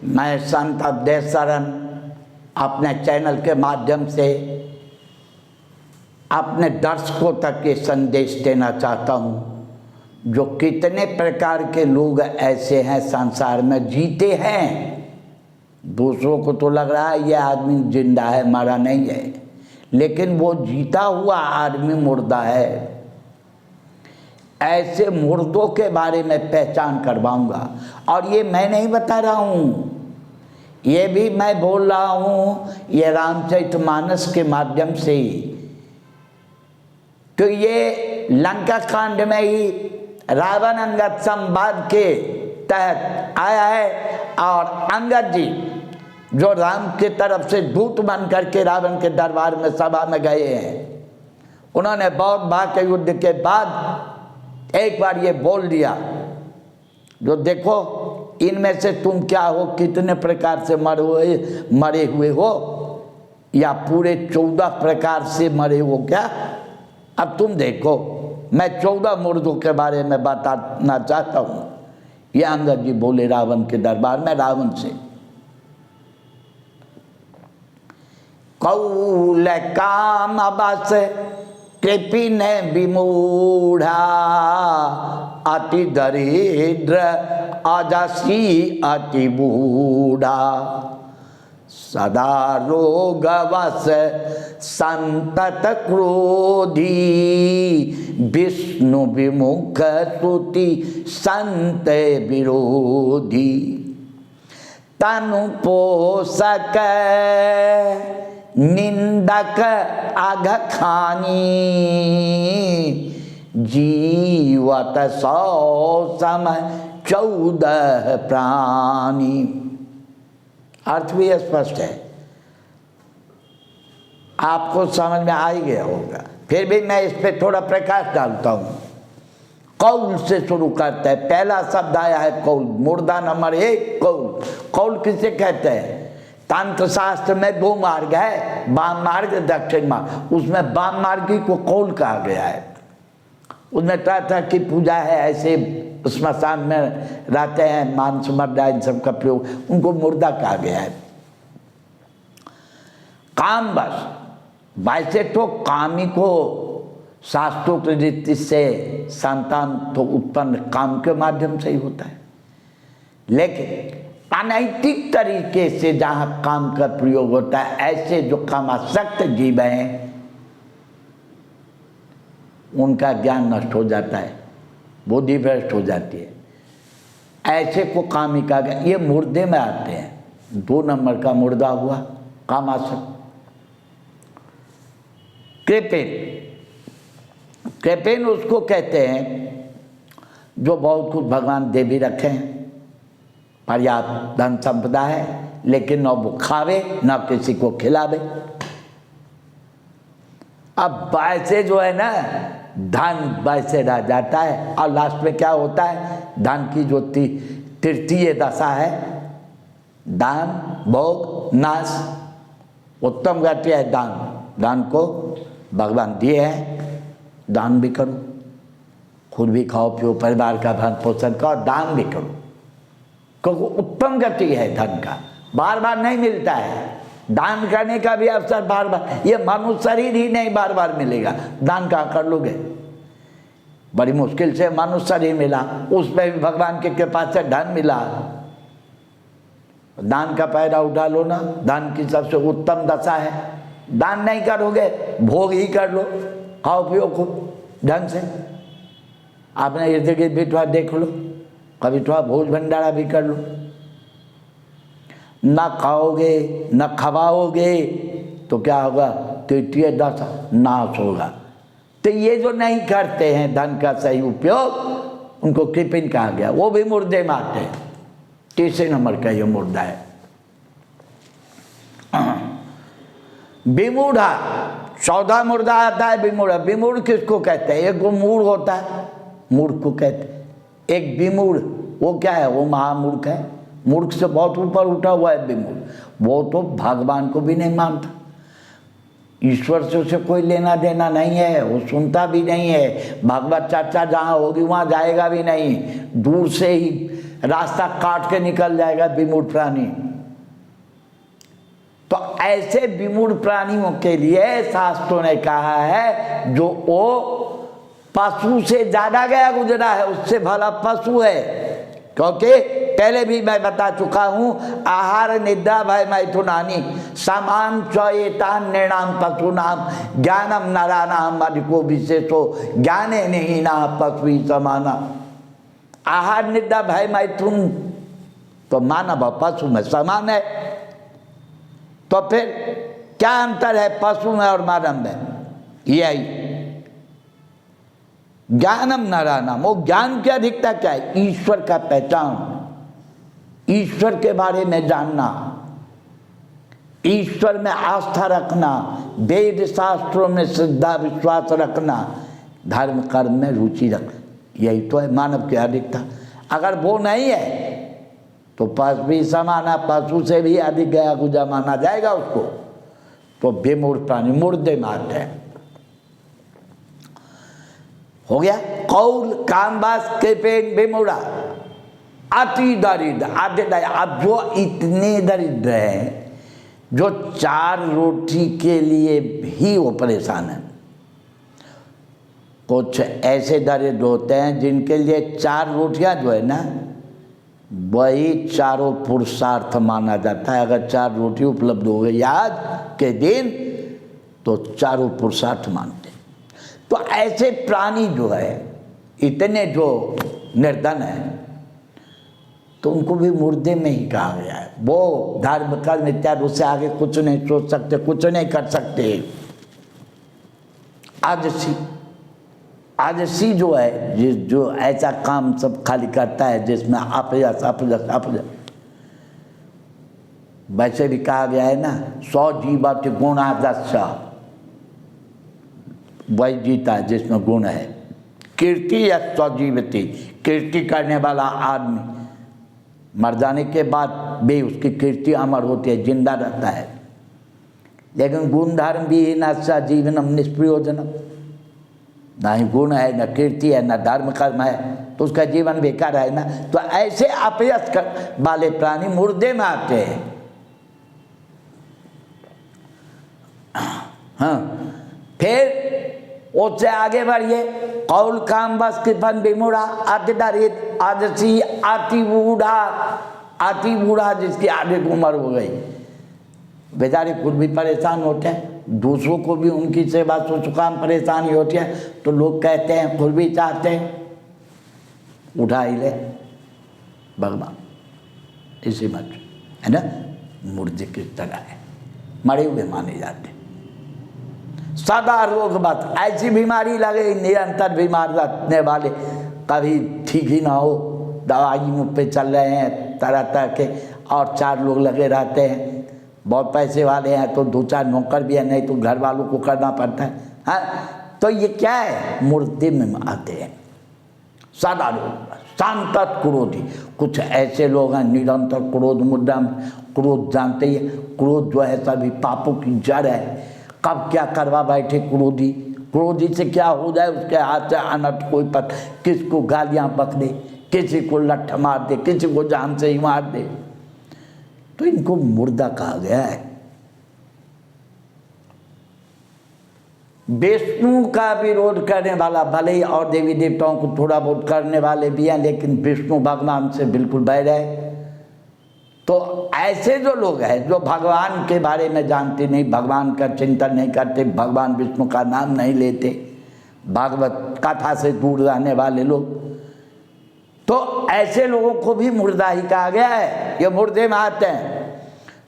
मैं संत अवधेश शरण अपने चैनल के माध्यम से अपने दर्शकों तक ये संदेश देना चाहता हूँ, जो कितने प्रकार के लोग ऐसे हैं संसार में जीते हैं। दूसरों को तो लग रहा है ये आदमी जिंदा है, मरा नहीं है, लेकिन वो जीता हुआ आदमी मुर्दा है। ऐसे मुर्दों के बारे में पहचान करवाऊंगा। और ये मैं नहीं बता रहा हूँ, ये भी मैं बोल रहा हूँ ये रामचरितमानस के माध्यम से ही। तो ये लंका कांड में ही रावण अंगद संवाद के तहत आया है। और अंगद जी जो राम की तरफ से दूत बन करके रावण के दरबार में सभा में गए हैं, उन्होंने बहुत बार के युद्ध के बाद एक बार ये बोल दिया, जो देखो इनमें से तुम क्या हो, कितने प्रकार से मरे हुए हो, या पूरे 14 प्रकार से मरे हो क्या? अब तुम देखो, मैं 14 मुर्दों के बारे में बताना चाहता हूँ। ये अंगद जी बोले रावण के दरबार में रावण से। कौल काम बस कृपिन विमूढ़ा, अति दरिद्र अजसी अति बूढ़ा, सदा रोगवश संतत क्रोधी, विष्णु विमुख स्तुति संत विरोधी, तनु पोषक निंदक अघखानी, जीवत 100 सम 14 प्राणी। अर्थ भी स्पष्ट है, आपको समझ में आ ही गया होगा, फिर भी मैं इस पे थोड़ा प्रकाश डालता हूँ। कौल से शुरू करते हैं। पहला शब्द आया है कौल, मुर्दा नंबर 1 कौल। कौल किसे कहते हैं? तंत्र शास्त्र में 2 मार्ग है, वाम मार्ग दक्षिण मार्ग। उसमें वाम मार्गी को कौल कहा गया है। उसमें तरह तरह की पूजा है, ऐसे श्मशान में रहते हैं, मांस मर्दा इन सब का प्रयोग, उनको मुर्दा कहा गया है। काम बस, वैसे तो कामी को शास्त्रोक्त रीति से संतान तो उत्पन्न काम के माध्यम से ही होता है, लेकिन अनैतिक तरीके से जहाँ काम का प्रयोग होता है, ऐसे जो कामासक्त जीव हैं उनका ज्ञान नष्ट हो जाता है, बुद्धि भ्रष्ट हो जाती है। ऐसे को कामिका, ये मुर्दे में आते हैं। 2 नंबर का मुर्दा हुआ कामासक्त। कृपिन, कृपिन उसको कहते हैं जो बहुत कुछ भगवान दे भी रखे हैं, पर्याप्त धन संपदा है, लेकिन न वो खावे न किसी को खिलावे। अब वैसे जो है ना, धन वैसे रह जाता है, और लास्ट में क्या होता है, धन की जो तृतीय दशा है, दान भोग नाश। उत्तम गति है दान। दान को भगवान दिए हैं, दान भी करो, खुद भी खाओ पियो, परिवार का भरण पोषण करो, दान भी करो, क्योंकि उत्तम गति है धन का, बार बार नहीं मिलता है। दान करने का भी अवसर बार बार, ये मनुष्य शरीर ही नहीं बार बार मिलेगा, दान कहाँ कर लोगे? बड़ी मुश्किल से मनुष्य शरीर मिला, उसमें भी भगवान की कृपा से धन मिला। दान का पैरा उठा लो ना, दान की सबसे उत्तम दशा है। दान नहीं करोगे, भोग ही कर लो, खाओ पियो खूब ढंग से। आपने इर्द गिर्द भी थोड़ा देख लो, कभी थोड़ा भोज भंडारा भी कर लो। न खाओगे न खवाओगे तो क्या होगा? तृतीय दशा नाश होगा। तो ये जो नहीं करते हैं धन का सही उपयोग, उनको कृपिन कहा गया। वो भी मुर्दे में आते हैं। 3 नंबर का ये मुर्दा है। विमूढ़ा, 14 मुर्दा आता है विमूढ़ा। विमूढ़ किसको कहते हैं? एक वो मूढ़ होता है, मूर्ख को कहते हैं। एक विमूढ़, वो क्या है? वो महामूर्ख है, मूर्ख से बहुत ऊपर उठा हुआ है विमूढ़। वो तो भगवान को भी नहीं मानता, ईश्वर से उसे कोई लेना देना नहीं है, वो सुनता भी नहीं है। भगवत चर्चा जहाँ होगी वहाँ जाएगा भी नहीं, दूर से ही रास्ता काट के निकल जाएगा विमूढ़ प्राणी। तो ऐसे विमूढ़ प्राणियों के लिए शास्त्रों ने कहा है जो वो पशु से ज्यादा गया गुजरा है, उससे भला पशु है। क्योंकि पहले भी मैं बता चुका हूं, आहार निद्रा भय मैथुनानि समान चेतान निर्णाम पशुनाम ज्ञानम नरानाम अधिको विशेषो ज्ञाने नहीं ना पशु समाना। आहार निद्रा भय मैथुन तो मानव पशु में समान है, तो फिर क्या अंतर है पशु में और मानव में? यही ज्ञानम नारायणम, वो ज्ञान की अधिकता क्या है? ईश्वर का पहचान, ईश्वर के बारे में जानना, ईश्वर में आस्था रखना, वेद शास्त्रों में श्रद्धा विश्वास रखना, धर्म कर्म में रुचि रखना, यही तो है मानव की अधिकता। अगर वो नहीं है तो पशु भी समाना, पशु से भी अधिक गया गुजरा माना जाएगा उसको। तो बेमूढ़ प्राणी मुर्दे मारते हैं। हो गया कौल कामवास के पेन बेमूढ़ा अति दरिद्र आधे। अब जो इतने दरिद्र हैं जो 4 रोटी के लिए ही वो परेशान है। कुछ ऐसे दरिद्र होते हैं जिनके लिए 4 रोटियां जो है ना वही चारों पुरुषार्थ माना जाता है। अगर 4 रोटी उपलब्ध हो गई आज के दिन तो चारों पुरुषार्थ मानते हैं। तो ऐसे प्राणी जो है इतने जो निर्धन है तो उनको भी मुर्दे में ही कहा गया है। वो धर्म कर्म इत्यादि उससे आगे कुछ नहीं सोच सकते, कुछ नहीं कर सकते। आजसी जो है जो ऐसा काम सब खाली करता है जिसमें अपयश अपयश अपयश। वैसे भी कहा गया है ना 100 जीवति गुणादस्य, वही जीता है जिसमें गुण है। कीर्ति या स्वजीवती, कीर्ति करने वाला आदमी मर जाने के बाद भी उसकी कीर्ति अमर होती है, जिंदा रहता है। लेकिन गुण धर्म भी न जीवनम निष्प्रयोजनम, ना ही गुण है, न कीर्ति है, न धर्म कर्म है, तो उसका जीवन बेकार है ना। तो ऐसे अपयश वाले प्राणी मुर्दे में आते हैं। हाँ, फिर उससे आगे बढ़िए कौल काम बस कृपन विमूढ़ा अति दरिद्र आदसी अति बूढ़ा जिसकी आधे की उम्र हो गई। बेचारे खुद भी परेशान होते हैं, दूसरों को भी उनकी सेवा सुकाम परेशानी होती है। तो लोग कहते हैं, खुद भी चाहते हैं उठा ही ले भगवान, इसी मत है ना। मुर्दे की तरह है, मरे हुए माने जाते। सदा रोग बस, ऐसी बीमारी लगे निरंतर बीमार रहने वाले, कभी ठीक ही ना हो, दवाई पे चल रहे हैं तरह तरह के, और 4 लोग लगे रहते हैं। बहुत पैसे वाले हैं तो 2-4 नौकर भी है, नहीं तो घर वालों को करना पड़ता है। हाँ, तो ये क्या है? मुर्दे में आते हैं। सदा रोग शांत क्रोधी, कुछ ऐसे लोग हैं निरंतर क्रोध मुद्रा। क्रोध जानते ही, क्रोध जो है सभी पापों की जड़ है। कब क्या करवा बैठे क्रोधी, क्रोधी से क्या हो जाए उसके हाथ से अनर्थ कोई पता। किसको गालियां बक दे, किसी को लठ मार दे, किसी को जान से ही मार दे। तो इनको मुर्दा कहा गया है। विष्णु का विरोध करने वाला, भले ही और देवी देवताओं को थोड़ा बहुत करने वाले भी हैं, लेकिन विष्णु भगवान से बिल्कुल बैर है। तो ऐसे जो लोग हैं जो भगवान के बारे में जानते नहीं, भगवान का चिंतन नहीं करते, भगवान विष्णु का नाम नहीं लेते, भागवत कथा से दूर रहने वाले लोग, तो ऐसे लोगों को भी मुर्दा ही कहा गया है। ये मुर्दे में आते हैं।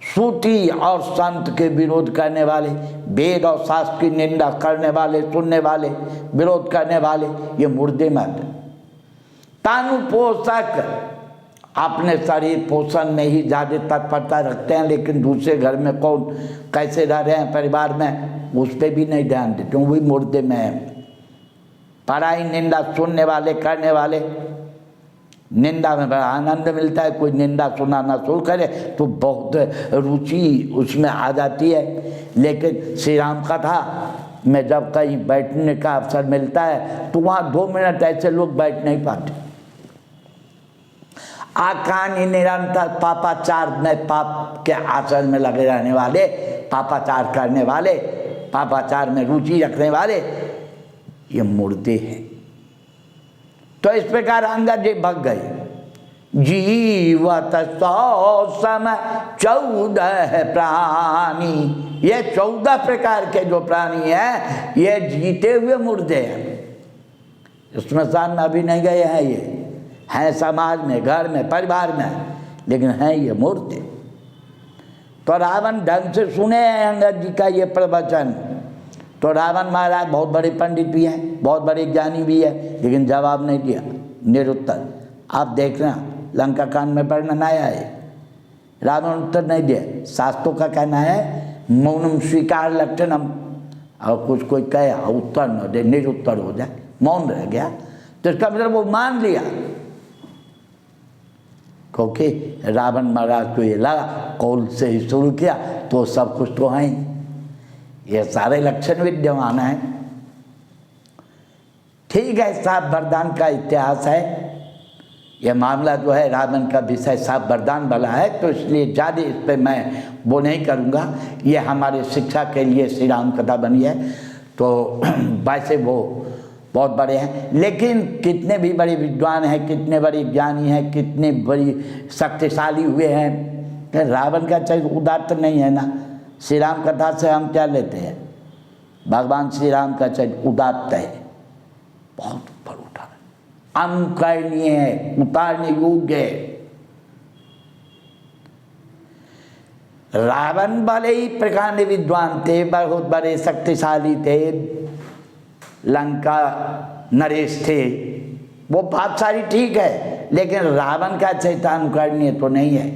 श्रुति और संत के विरोध करने वाले, वेद और शास्त्र की निंदा करने वाले, सुनने वाले, विरोध करने वाले, ये मुर्दे में आते हैं। तानु पोषक, अपने शरीर पोषण में ही ज़्यादा तत्परता रखते हैं, लेकिन दूसरे घर में कौन कैसे रह रहे हैं परिवार में उस पर भी नहीं ध्यान देते, वही मुर्दे में है। पराई निंदा सुनने वाले, करने वाले, निंदा में बड़ा आनंद मिलता है। कोई निंदा सुनाना शुरू करे तो बहुत रुचि उसमें आ जाती है। लेकिन श्री राम कथा में जब कहीं बैठने का अवसर मिलता है तो वहाँ 2 मिनट ऐसे लोग बैठ नहीं पाते। आकानी निरंतर पापाचार में, पाप के आचरण में लगे रहने वाले, पापाचार करने वाले, पापाचार में रुचि रखने वाले, ये मुर्दे हैं। तो इस प्रकार अंगद जी भग गए। जीवत 100 समय 14 प्राणी, ये 14 प्रकार के जो प्राणी हैं ये जीते हुए मुर्दे हैं। स्मशान में अभी नहीं गए हैं, ये हैं समाज में, घर में, परिवार में, लेकिन हैं ये मुर्दे। तो रावण ढंग से सुने हैं अंगद जी का ये प्रवचन। तो रावण महाराज बहुत बड़े पंडित भी हैं, बहुत बड़े ज्ञानी भी है, लेकिन जवाब नहीं दिया, निरुत्तर। आप देखना लंका कांड में वर्णन आया है, रावण उत्तर नहीं दिया। शास्त्रों का कहना है मौनम स्वीकार लक्षणम, और कुछ कोई कहे उत्तर न दे, निरुत्तर हो जाए, मौन रह गया, तो इसका मतलब वो मान लिया। क्योंकि रावण महाराज को ये लगा कौल से ही शुरू किया तो सब कुछ तो हैं, ये सारे लक्षण विद्यमान हैं। ठीक है, साप वरदान का इतिहास है, यह मामला जो है रावण का विषय साप वरदान वाला है, तो इसलिए ज़्यादा इस पर मैं वो नहीं करूँगा। ये हमारे शिक्षा के लिए श्री राम कथा बनी है, तो वैसे वो बहुत बड़े हैं। लेकिन कितने भी बड़े विद्वान हैं, कितने बड़े ज्ञानी हैं, कितने बड़ी शक्तिशाली हुए हैं, तो रावण का चरित्र उदात्त नहीं है ना। श्री राम कथा से हम क्या लेते हैं? भगवान श्री राम का चरित्र उदात्त है, बहुत ऊपर उठा, अनुकरणीय है, उतारने योग्य है। रावण भले ही प्रकार के विद्वान थे, बहुत बड़े शक्तिशाली थे, लंका नरेश थे, वो बात सारी ठीक है, लेकिन रावण का चरित्र अनुकरणीय तो नहीं है,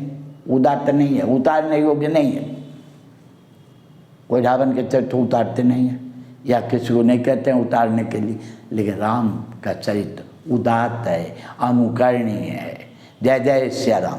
उदात्त नहीं है, उतारने योग्य नहीं है। कोई रावण के चरित्र उतारते नहीं है, या किसी को नहीं कहते हैं उतारने के लिए, लेकिन राम का चरित्र उदात्त है, अनुकरणीय है। जय जय श्री राम।